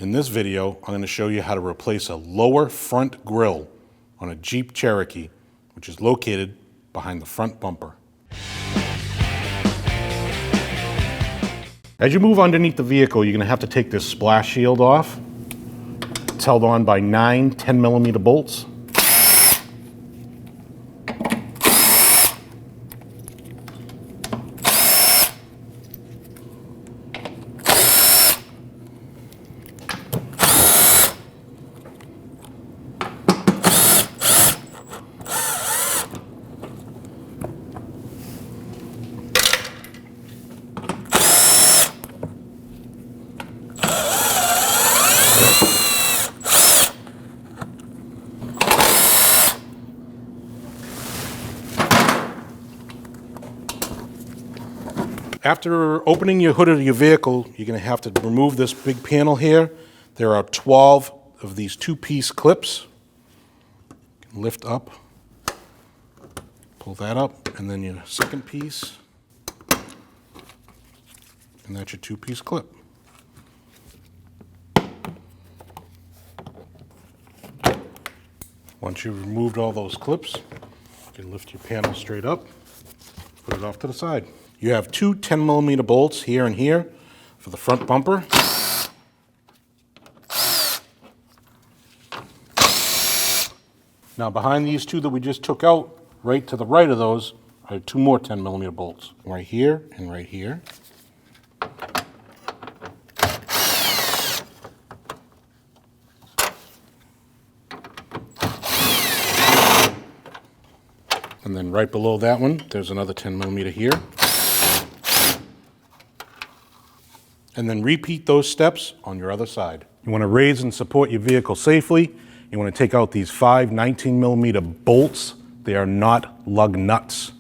In this video, I'm going to show you how to replace a lower front grille on a Jeep Cherokee, which is located behind the front bumper. As you move underneath the vehicle, you're going to have to take this splash shield off. It's held on by 9 10mm bolts. After opening your hood of your vehicle, you're going to have to remove this big panel here. There are 12 of these two-piece clips. Lift up, pull that up, and then your second piece, and that's your two-piece clip. Once you've removed all those clips, you can lift your panel straight up, put it off to the side. You have two 10mm bolts here and here for the front bumper. Now behind these two that we just took out, right to the right of those, are two more 10mm bolts. Right here and right here. And then right below that one, there's another 10mm here. And then repeat those steps on your other side. You want to raise and support your vehicle safely. You want to take out these 5 19mm bolts. They are not lug nuts.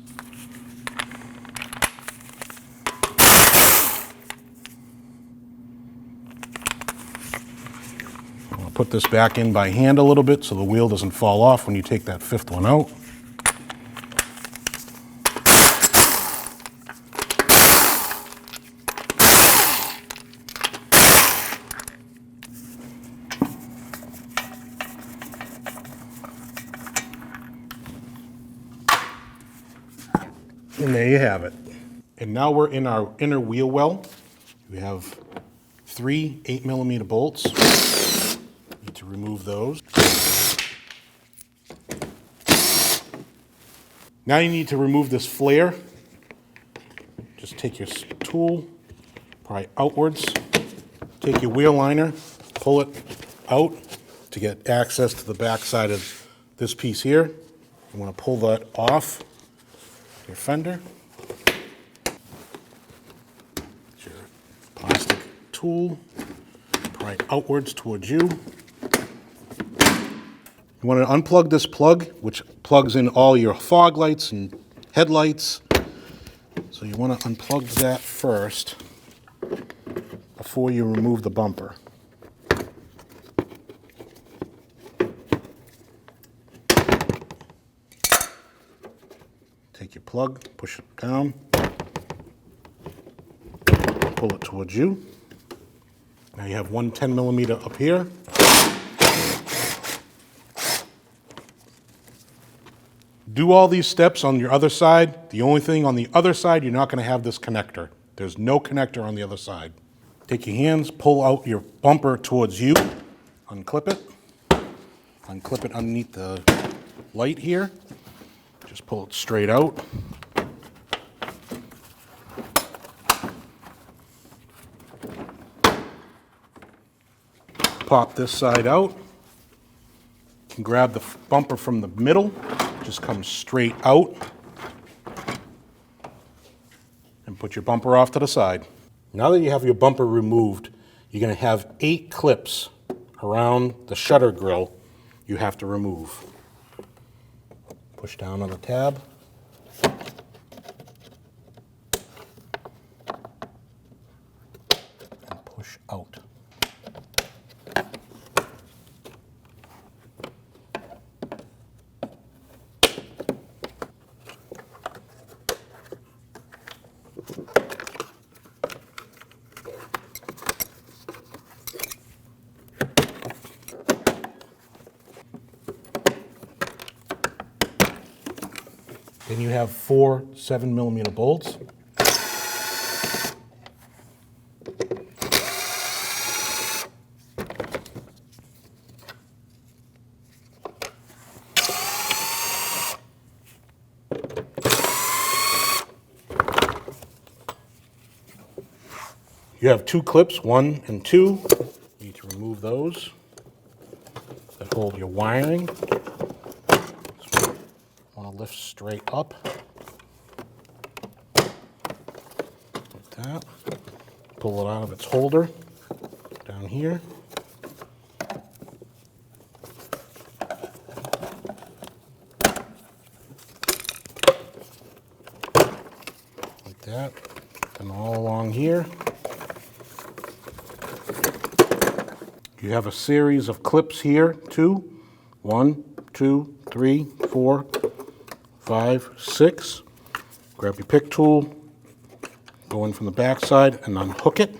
I'll put this back in by hand a little bit so the wheel doesn't fall off when you take that 5th one out. And there you have it. And now we're in our inner wheel well. We have 3 8mm bolts. Need to remove those. Now you need to remove this flare. Just take your tool, pry outwards, take your wheel liner, pull it out to get access to the back side of this piece here. You want to pull that off your fender. Get your plastic tool, pry outwards towards you. You want to unplug this plug, which plugs in all your fog lights and headlights. So you want to unplug that first before you remove the bumper. Take your plug, push it down, pull it towards you. Now you have 1 10mm up here. Do all these steps on your other side. The only thing on the other side, you're not going to have this connector. There's no connector on the other side. Take your hands, pull out your bumper towards you, unclip it underneath the light here. Just pull it straight out. Pop this side out. You can grab the bumper from the middle, just come straight out, and put your bumper off to the side. Now that you have your bumper removed, you're going to have 8 clips around the shutter grille you have to remove. Push down on the tab. And push out. Then you have 4 7mm bolts. You have 2 clips, 1 and 2. You need to remove those that hold your wiring. So want to lift straight up like that. Pull it out of its holder down here. Like that. And all along here. You have a series of clips here, 2, 1, 2, 3, 4, 5, 6. Grab your pick tool, go in from the back side and unhook it.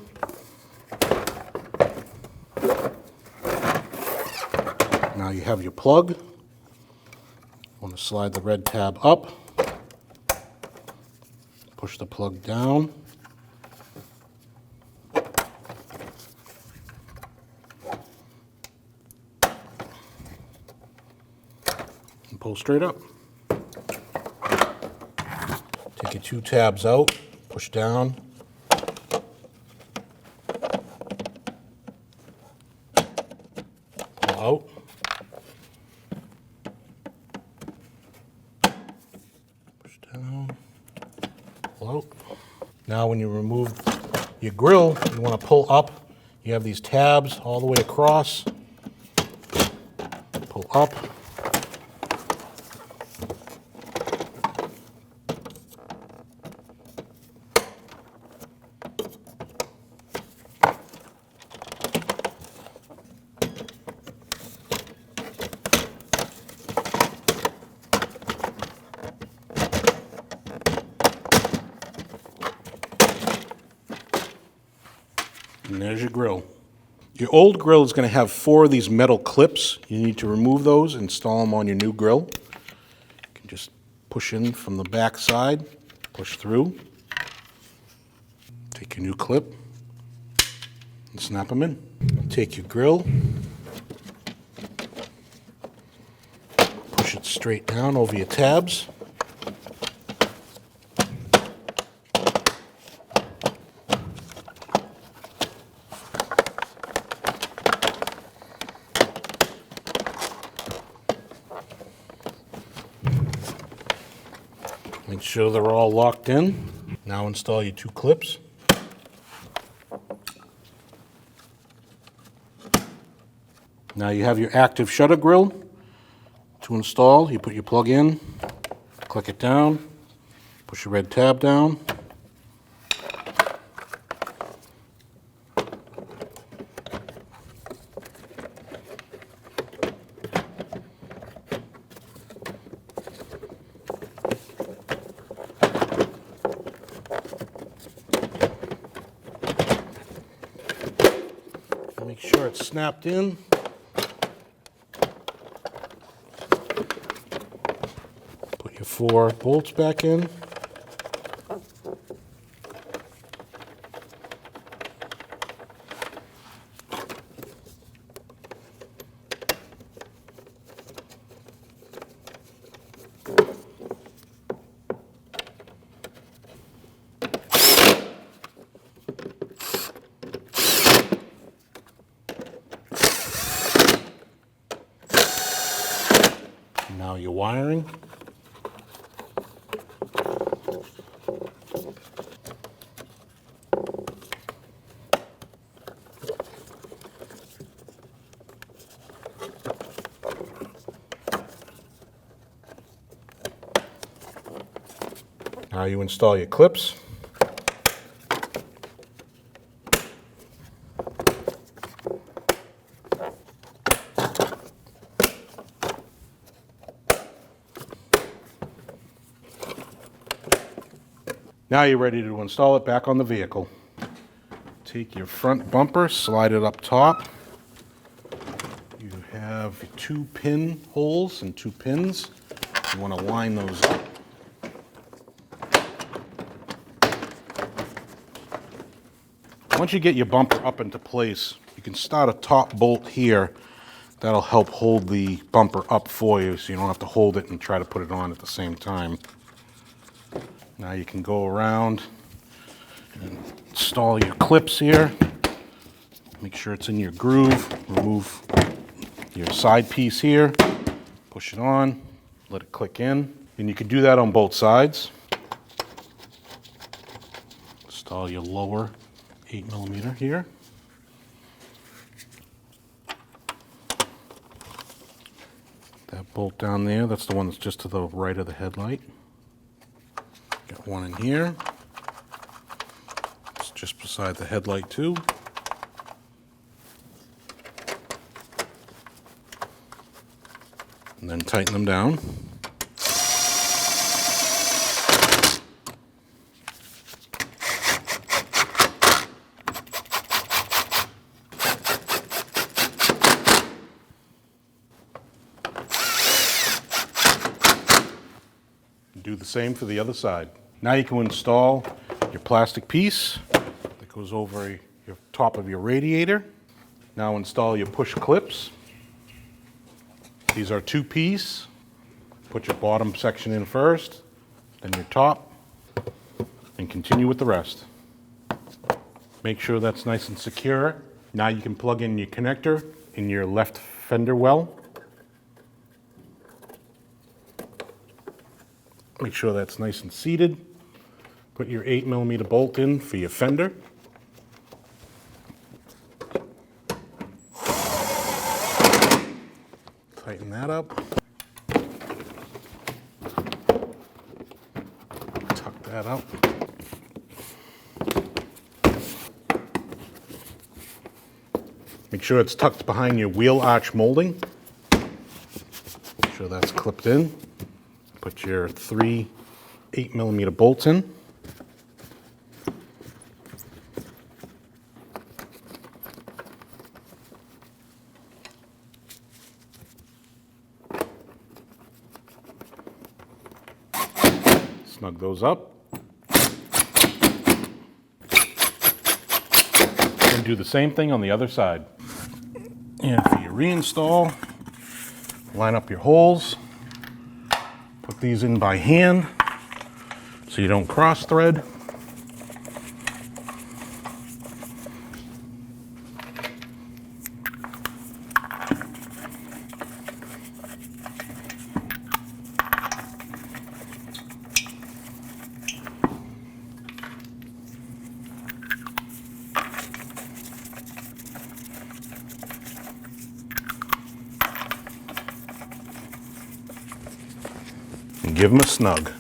Now you have your plug. You want to slide the red tab up, push the plug down. Pull straight up. Take your 2 tabs out, push down. Pull out. Push down. Pull out. Now when you remove your grill, you want to pull up. You have these tabs all the way across. Pull up. And there's your grill. Your old grill is going to have 4 of these metal clips. You need to remove those, install them on your new grill. You can just push in from the back side, push through. Take your new clip and snap them in. Take your grill, push it straight down over your tabs. Make sure they're all locked in. Now install your 2 clips. Now you have your active shutter grill to install. You put your plug in, click it down, push your red tab down. Make sure it's snapped in. Put your 4 bolts back in. Now your wiring. Now you install your clips. Now you're ready to install it back on the vehicle. Take your front bumper, slide it up top. You have 2 pin holes and 2 pins. You want to line those up. Once you get your bumper up into place, you can start a top bolt here. That'll help hold the bumper up for you so you don't have to hold it and try to put it on at the same time. Now you can go around and install your clips here. Make sure it's in your groove. Remove your side piece here. Push it on. Let it click in. And you can do that on both sides. Install your lower 8mm here. That bolt down there, that's the one that's just to the right of the headlight. Got one in here. It's just beside the headlight too. And then tighten them down. Do the same for the other side. Now you can install your plastic piece that goes over your top of your radiator. Now install your push clips. These are 2-piece. Put your bottom section in first, then your top, and continue with the rest. Make sure that's nice and secure. Now you can plug in your connector in your left fender well. Make sure that's nice and seated. Put your 8mm bolt in for your fender. Tighten that up. Tuck that up. Make sure it's tucked behind your wheel arch molding. Make sure that's clipped in. Put your 3 8mm bolts in. Snug those up. And do the same thing on the other side. And for your reinstall, line up your holes. Put these in by hand so you don't cross thread. And give them a snug.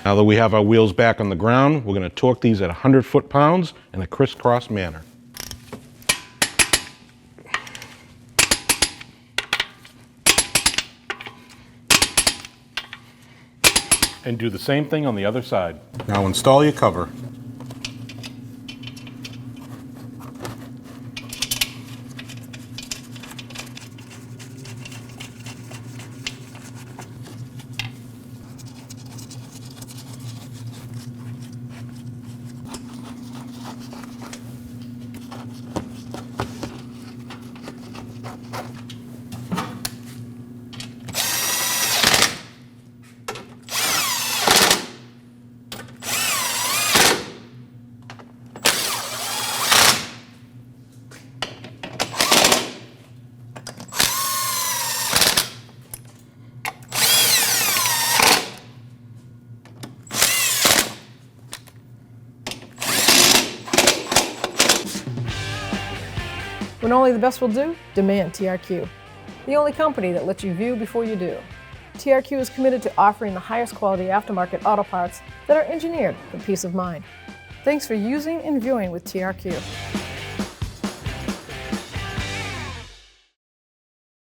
Now that we have our wheels back on the ground, we're going to torque these at 100 foot-pounds in a crisscross manner. And do the same thing on the other side. Now install your cover. When only the best will do, demand TRQ. The only company that lets you view before you do. TRQ is committed to offering the highest quality aftermarket auto parts that are engineered for peace of mind. Thanks for using and viewing with TRQ.